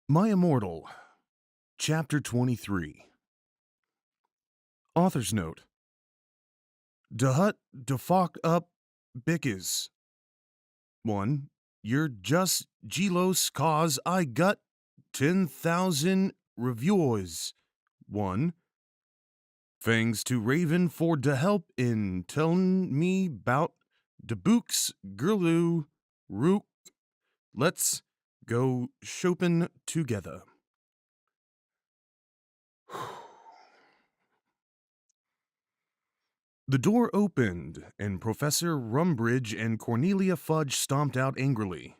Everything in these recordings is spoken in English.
My Immortal, Chapter 23. Author's Note. De hut de fuck up bickes. 1. You're just gelos cause I got 10,000 reviewers. 1. Thanks to Raven for de help in tellin' me 'bout de books girloo rook. Let's go shopping together. The door opened, and Professor Rumbridge and Cornelia Fudge stomped out angrily.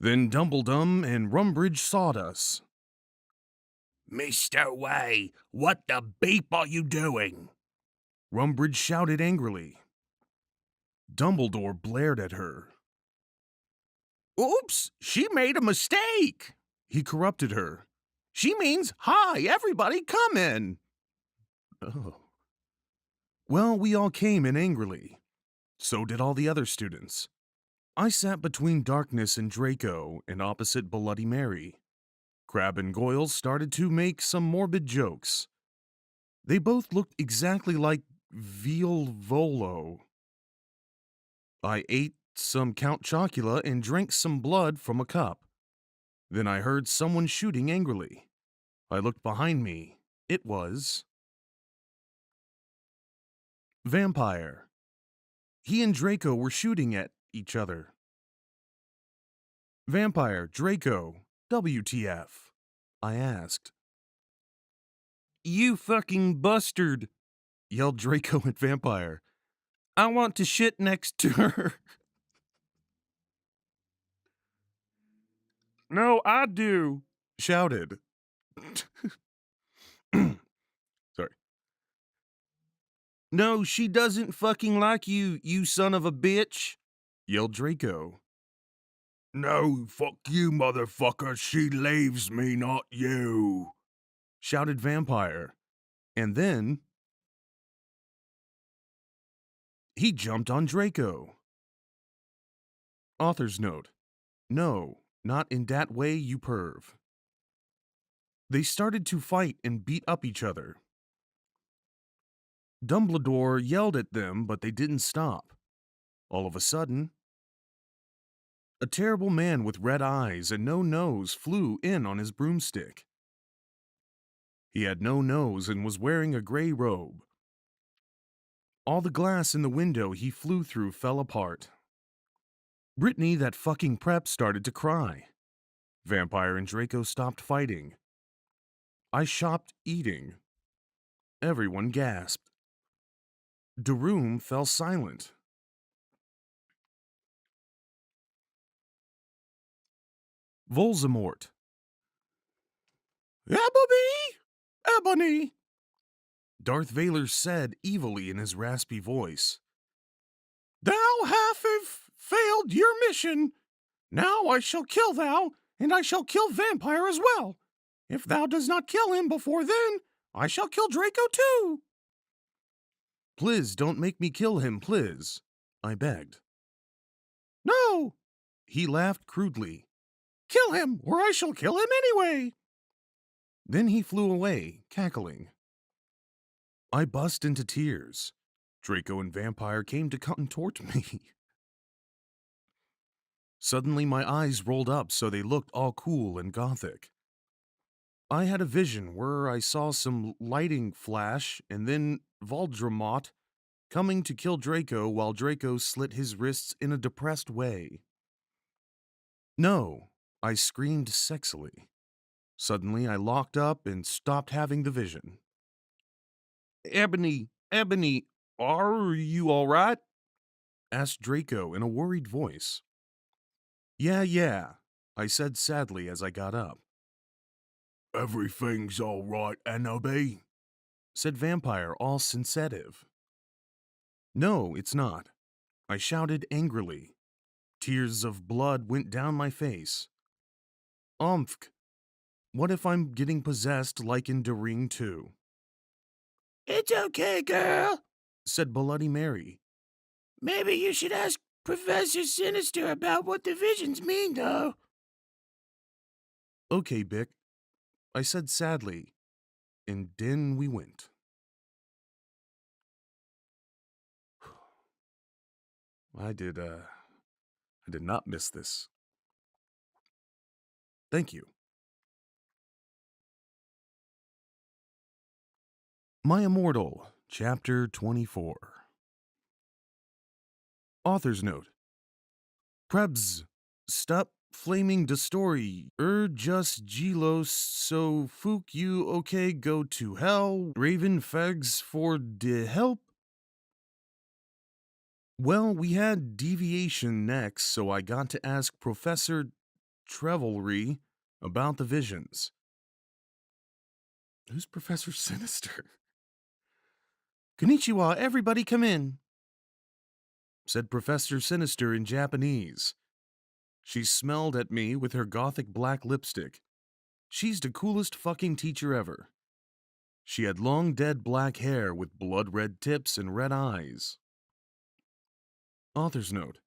Then Dumbledum and Rumbridge sawed us. Mr. Way, what the beep are you doing? Rumbridge shouted angrily. Dumbledore blared at her. Oops, she made a mistake. He corrupted her. She means, hi, everybody, come in. Oh. Well, we all came in angrily. So did all the other students. I sat between Darkness and Draco and opposite Bloody Mary. Crabbe and Goyle started to make some morbid jokes. They both looked exactly like veal volo. I ate some Count Chocula and drank some blood from a cup. Then I heard someone shooting angrily. I looked behind me. It was Vampire. He and Draco were shooting at each other. Vampire, Draco, WTF? I asked. You fucking bustard, Yelled Draco at Vampire. I want to shit next to her. No, I do, Shouted. Sorry. No, she doesn't fucking like you, you son of a bitch, Yelled Draco. No, fuck you, motherfucker. She leaves me, not you, Shouted Vampire. And then he jumped on Draco. Author's Note. No, not in that way, you perv. They started to fight and beat up each other. Dumbledore yelled at them, but they didn't stop. All of a sudden, a terrible man with red eyes and no nose flew in on his broomstick. He had no nose and was wearing a gray robe. All the glass in the window he flew through fell apart. Brittany, that fucking prep, started to cry. Vampire and Draco stopped fighting. I stopped eating. Everyone gasped. The room fell silent. Voldemort. Ebony, Darth Vader said evilly in his raspy voice. thou hast failed your mission. Now I shall kill thou, and I shall kill Vampire as well. If thou does not kill him before then, I shall kill Draco too. Please don't make me kill him, please, I begged. No, He laughed crudely. kill him, or I shall kill him anyway. Then he flew away, cackling. I burst into tears. Draco and Vampire came to contort me. Suddenly my eyes rolled up so they looked all cool and gothic. I had a vision where I saw some lighting flash and then Voldemort coming to kill Draco while Draco slit his wrists in a depressed way. No, I screamed sexily. Suddenly I locked up and stopped having the vision. Ebony, are you all right? Asked Draco in a worried voice. Yeah, I said sadly as I got up. Everything's all right, Annabelle, Said Vampire, all sensitive. No, it's not, I shouted angrily. Tears of blood went down my face. What if I'm getting possessed like in The Ring 2? It's okay, girl, Said Bloody Mary. Maybe you should ask Professor Sinister about what the visions mean, though. Okay, Bick, I said sadly, and then we went. I did, I did not miss this. Thank you. My Immortal, Chapter 24. Author's Note. Prebz, stop flaming the story. Just Gelos, so Fook you okay go to hell. Raven fegs for de help. Well, we had deviation next, so I got to ask Professor Trevelry about the visions. Who's Professor Sinister? Konnichiwa, everybody come in, said Professor Sinister in Japanese. She smelled at me with her gothic black lipstick. She's the coolest fucking teacher ever. She had long dead black hair with blood red tips and red eyes. Author's Note.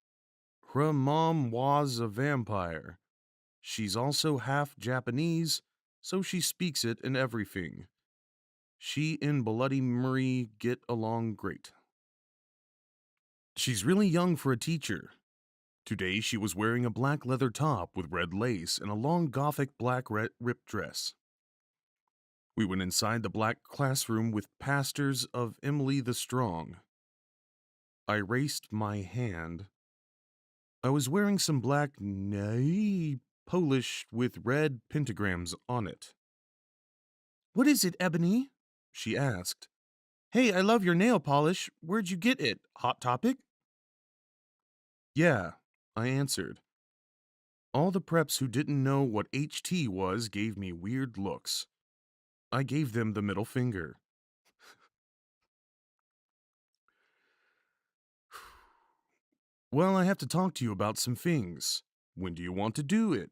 Her mom was a vampire. She's also half Japanese, so she speaks it and everything. She and Bloody Murray get along great. She's really young for a teacher. Today she was wearing a black leather top with red lace and a long gothic black ripped dress. We went inside the black classroom with pastors of Emily the Strong. I raised my hand. I was wearing some black Polish with red pentagrams on it. What is it, Ebony? She asked. Hey, I love your nail polish. Where'd you get it? Hot Topic? Yeah, I answered. All the preps who didn't know what HT was gave me weird looks. I gave them the middle finger. Well, I have to talk to you about some things. When do you want to do it?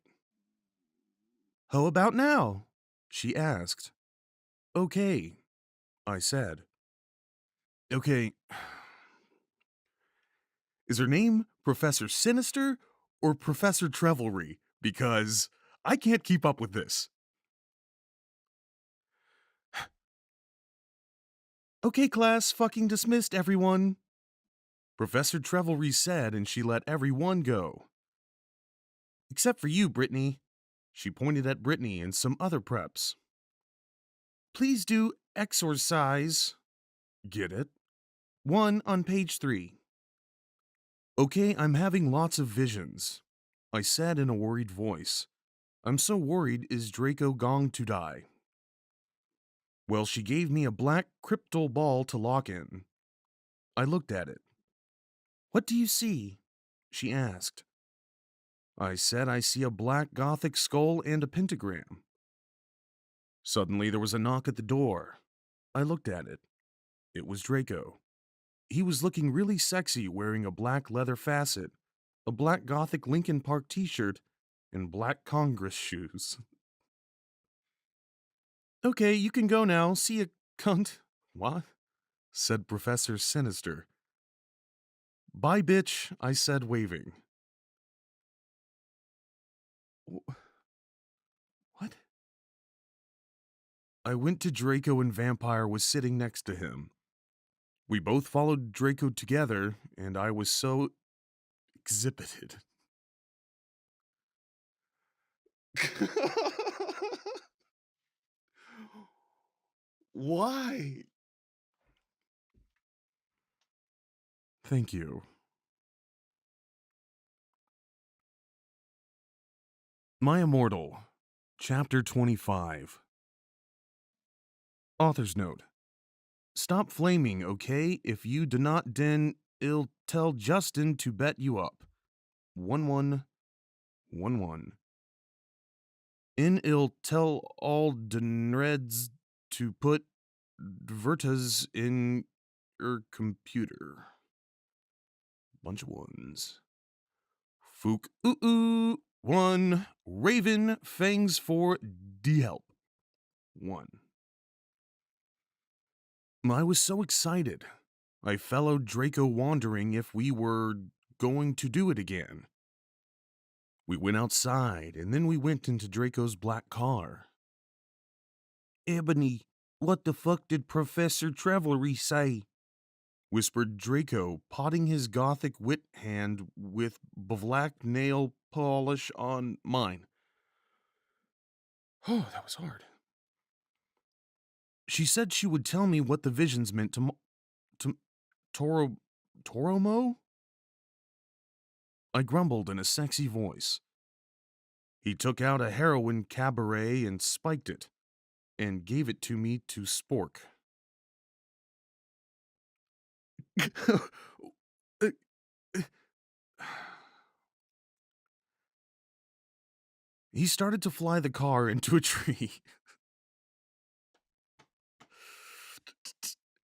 How about now? She asked. Okay, I said. Okay, is her name Professor Sinister or Professor Trevelry? Because I can't keep up with this. Okay, class, fucking dismissed, everyone. Professor Trevelry said, and she let everyone go. Except for you, Brittany. She pointed at Brittany and some other preps. Please do exorcise. Get it? 1 on page 3. Okay, I'm having lots of visions. I said in a worried voice. I'm so worried, is Draco going to die? Well, she gave me a black crystal ball to lock in. I looked at it. What do you see? She asked. I said I see a black gothic skull and a pentagram. Suddenly there was a knock at the door. I looked at it. It was Draco. He was looking really sexy wearing a black leather facet, a black gothic Linkin Park t-shirt, and black Congress shoes. Okay, you can go now. See ya, cunt. What? Said Professor Sinister. Bye, bitch, I said, waving. What? I went to Draco and Vampire was sitting next to him. We both followed Draco together, and I was so exhibited. Why? Thank you. My Immortal, Chapter 25. Author's Note. Stop flaming, okay? If you do not, then I'll tell Justin to bet you up. 1111. In I'll tell all Denreds to put Vertas in your computer. Bunch of ones. Fook ooh 1. Raven fangs for D-help. 1. I was so excited. I followed Draco wondering if we were going to do it again. We went outside, and then we went into Draco's black car. Ebony, what the fuck did Professor Trevelry say? Whispered Draco, potting his gothic wit hand with black nail polish on mine. Oh, that was hard. She said she would tell me what the visions meant to Toro... Toromo? I grumbled in a sexy voice. He took out a heroin cabaret and spiked it, and gave it to me to spork. He started to fly the car into a tree.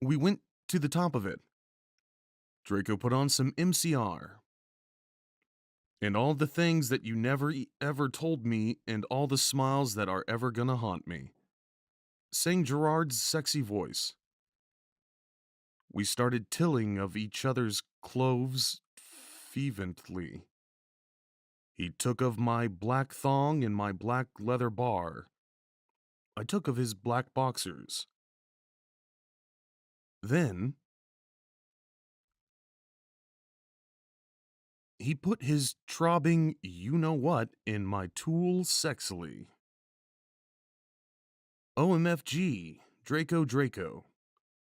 We went to the top of it. Draco put on some MCR. And all the things that you never ever told me, and all the smiles that are ever gonna haunt me. Sang Gerard's sexy voice. We started tilling of each other's cloves fervently. He took of my black thong and my black leather bar. I took of his black boxers. Then he put his trobbing you-know-what in my tool sexily. OMFG, Draco Draco.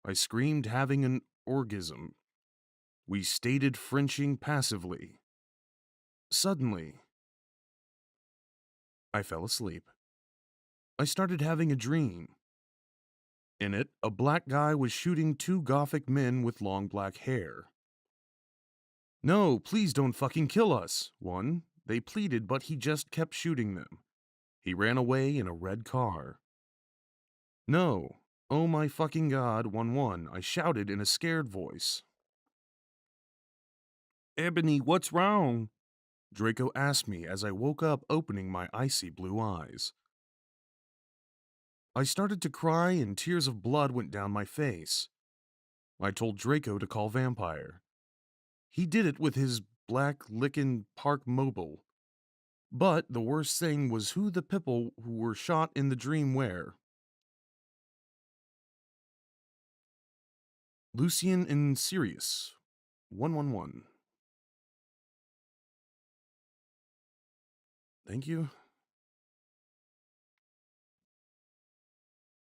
I screamed, having an orgasm. We stated Frenching passively. Suddenly, I fell asleep. I started having a dream. In it, a black guy was shooting two gothic men with long black hair. No, please don't fucking kill us, one. They pleaded, but he just kept shooting them. He ran away in a red car. No. Oh my fucking god, 1-1, I shouted in a scared voice. Ebony, what's wrong? Draco asked me as I woke up, opening my icy blue eyes. I started to cry and tears of blood went down my face. I told Draco to call Vampire. He did it with his black lickin' park mobile. But the worst thing was who the people who were shot in the dream were. Lucian and Sirius. 111. Thank you.